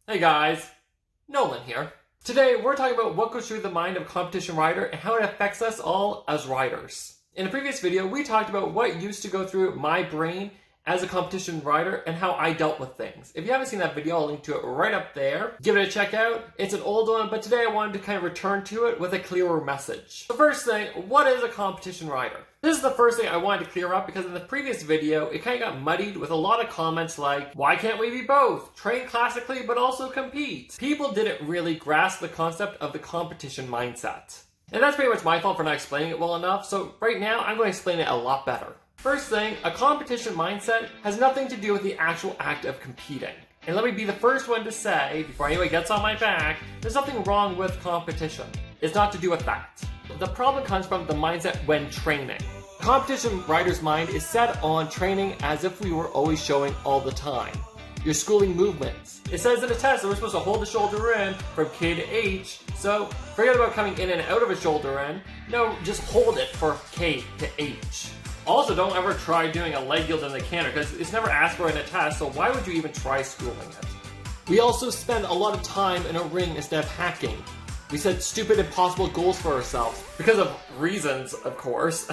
Hey guys, Nolan here. Today we're talking about what goes through the mind of a competition rider and how it affects us all as riders. In a previous video, we talked about what used to go through my brain as a competition rider and how I dealt with things. If you haven't seen that video, I'll link to it right up there. Give it a check out. It's an old one, but today I wanted to kind of return to it with a clearer message. The first thing, what is a competition rider? This is the first thing I wanted to clear up because in the previous video, it kind of got muddied with a lot of comments like, why can't we be both? Train classically, but also compete. People didn't really grasp the concept of the competition mindset. And that's pretty much my fault for not explaining it well enough, so right now I'm going to explain it a lot better. First thing, a competition mindset has nothing to do with the actual act of competing. And let me be the first one to say, before anyone gets on my back, there's nothing wrong with competition. It's not to do with that. The problem comes from the mindset when training. The competition rider's mind is set on training as if we were always showing all the time. Your schooling movements. It says in a test that we're supposed to hold the shoulder in from K to H, so forget about coming in and out of a shoulder in. No, just hold it for K to H. Also, don't ever try doing a leg yield in the canter because it's never asked for in a test, so why would you even try schooling it? We also spend a lot of time in a ring instead of hacking. We set stupid, impossible goals for ourselves because of reasons, of course.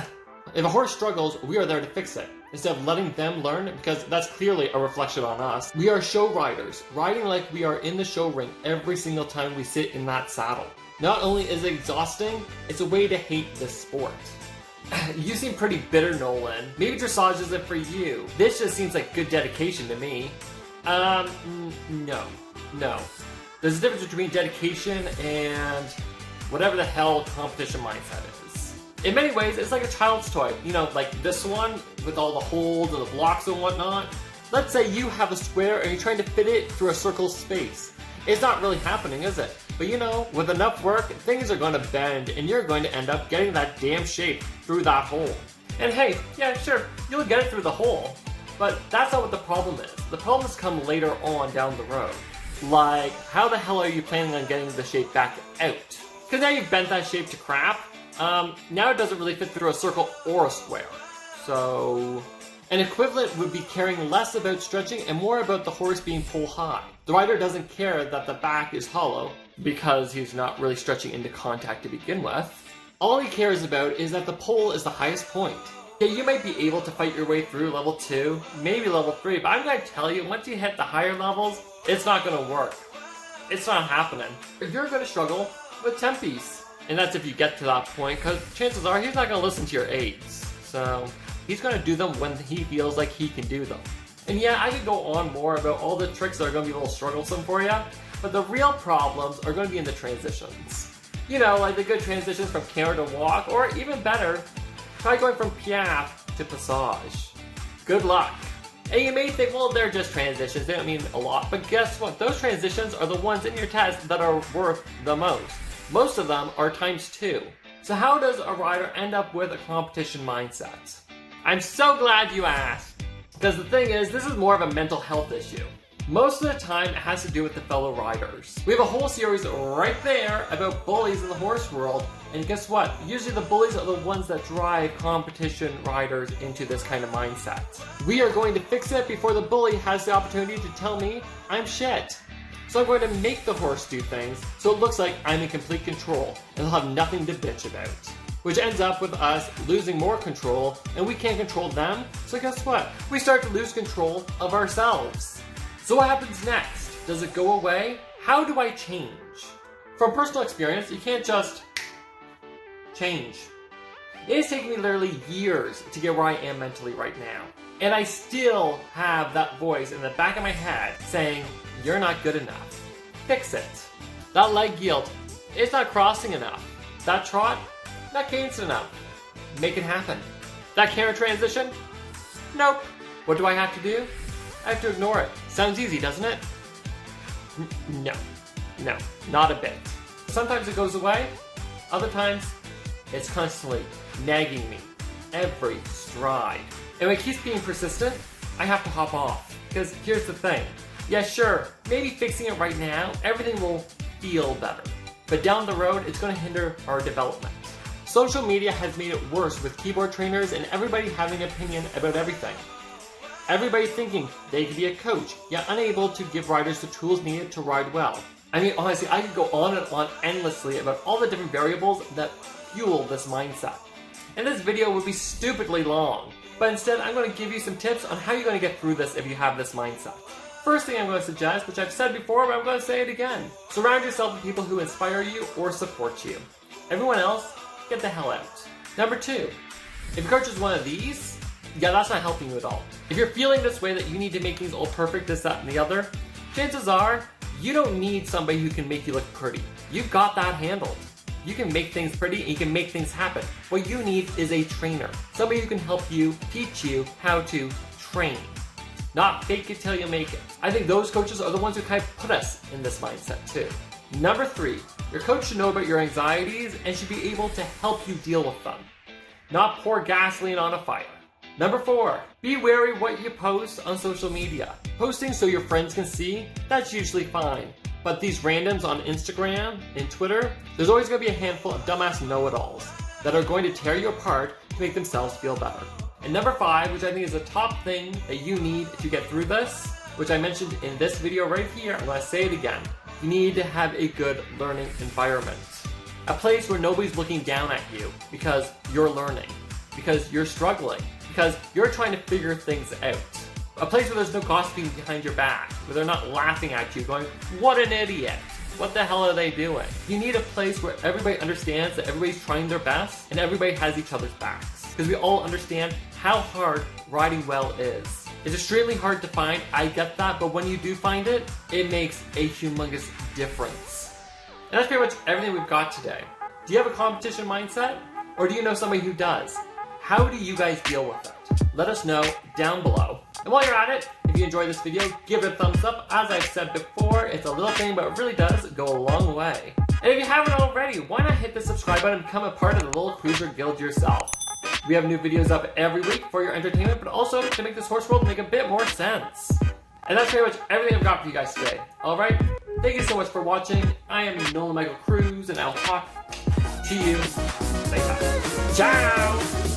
If a horse struggles, we are there to fix it, instead of letting them learn, because that's clearly a reflection on us. We are show riders, riding like we are in the show ring every single time we sit in that saddle. Not only is it exhausting, it's a way to hate this sport. You seem pretty bitter, Nolan. Maybe dressage isn't for you. This just seems like good dedication to me. No. There's a difference between dedication and whatever the hell competition mindset is. In many ways, it's like a child's toy. You know, like this one with all the holes and the blocks and whatnot. Let's say you have a square and you're trying to fit it through a circle space. It's not really happening, is it? But you know, with enough work, things are going to bend and you're going to end up getting that damn shape through that hole. And hey, yeah, sure, you'll get it through the hole. But that's not what the problem is. The problems come later on down the road. Like, how the hell are you planning on getting the shape back out? Because now you've bent that shape to crap. Now it doesn't really fit through a circle or a square. So an equivalent would be caring less about stretching and more about the horse being pole high. The rider doesn't care that the back is hollow because he's not really stretching into contact to begin with. All he cares about is that the pole is the highest point. Yeah, you might be able to fight your way through level 2, maybe level 3, but I'm going to tell you, once you hit the higher levels, it's not going to work. It's not happening. You're going to struggle with tempies. And that's if you get to that point, because chances are he's not going to listen to your aids. So he's going to do them when he feels like he can do them. And yeah, I could go on more about all the tricks that are going to be a little strugglesome for you, but the real problems are going to be in the transitions. You know, like the good transitions from canter to walk, or even better, try going from piaffe to passage. Good luck. And you may think, well, they're just transitions, they don't mean a lot, but guess what? Those transitions are the ones in your test that are worth the most. Most of them are ×2. So how does a rider end up with a competition mindset? I'm so glad you asked. Because the thing is, this is more of a mental health issue. Most of the time, it has to do with the fellow riders. We have a whole series right there about bullies in the horse world, and guess what? Usually the bullies are the ones that drive competition riders into this kind of mindset. We are going to fix it before the bully has the opportunity to tell me I'm shit. So I'm going to make the horse do things so it looks like I'm in complete control, and they'll have nothing to bitch about. Which ends up with us losing more control, and we can't control them, so guess what? We start to lose control of ourselves. So what happens next? Does it go away? How do I change? From personal experience, you can't just change. It has taken me literally years to get where I am mentally right now. And I still have that voice in the back of my head saying, you're not good enough. Fix it. That leg yield, it's not crossing enough. That trot, not cadence enough. Make it happen. That canter transition? Nope. What do I have to do? I have to ignore it. Sounds easy, doesn't it? No, not a bit. Sometimes it goes away. Other times, it's constantly nagging me. Every stride. And when it keeps being persistent, I have to hop off. Because here's the thing. Yeah, sure, maybe fixing it right now, everything will feel better. But down the road, it's going to hinder our development. Social media has made it worse with keyboard trainers and everybody having an opinion about everything. Everybody thinking they could be a coach, yet unable to give riders the tools needed to ride well. I mean, honestly, I could go on and on endlessly about all the different variables that fuel this mindset. And this video would be stupidly long, but instead I'm going to give you some tips on how you're going to get through this if you have this mindset. First thing I'm going to suggest, which I've said before, but I'm going to say it again. Surround yourself with people who inspire you or support you. Everyone else, get the hell out. Number 2, if your coach is one of these, yeah, that's not helping you at all. If you're feeling this way that you need to make things all perfect, this, that, and the other, chances are you don't need somebody who can make you look pretty. You've got that handled. You can make things pretty and you can make things happen. What you need is a trainer. Somebody who can help you, teach you how to train. Not fake it till you make it. I think those coaches are the ones who kind of put us in this mindset too. Number 3, your coach should know about your anxieties and should be able to help you deal with them. Not pour gasoline on a fire. Number 4, be wary what you post on social media. Posting so your friends can see, that's usually fine. But these randoms on Instagram and Twitter, there's always going to be a handful of dumbass know-it-alls that are going to tear you apart to make themselves feel better. And number 5, which I think is the top thing that you need to get through this, which I mentioned in this video right here, I'm going to say it again. You need to have a good learning environment. A place where nobody's looking down at you because you're learning, because you're struggling, because you're trying to figure things out. A place where there's no gossiping behind your back, where they're not laughing at you going, what an idiot, what the hell are they doing? You need a place where everybody understands that everybody's trying their best and everybody has each other's backs. Because we all understand how hard riding well is. It's extremely hard to find, I get that, but when you do find it, it makes a humongous difference. And that's pretty much everything we've got today. Do you have a competition mindset? Or do you know somebody who does? How do you guys deal with it? Let us know down below. And while you're at it, if you enjoyed this video, give it a thumbs up. As I've said before, it's a little thing, but it really does go a long way. And if you haven't already, why not hit the subscribe button and become a part of the Little Cruiser Guild yourself? We have new videos up every week for your entertainment, but also to make this horse world make a bit more sense. And that's pretty much everything I've got for you guys today. Alright, thank you so much for watching. I am Nolan Michael Cruz, and I'll talk to you later. Ciao!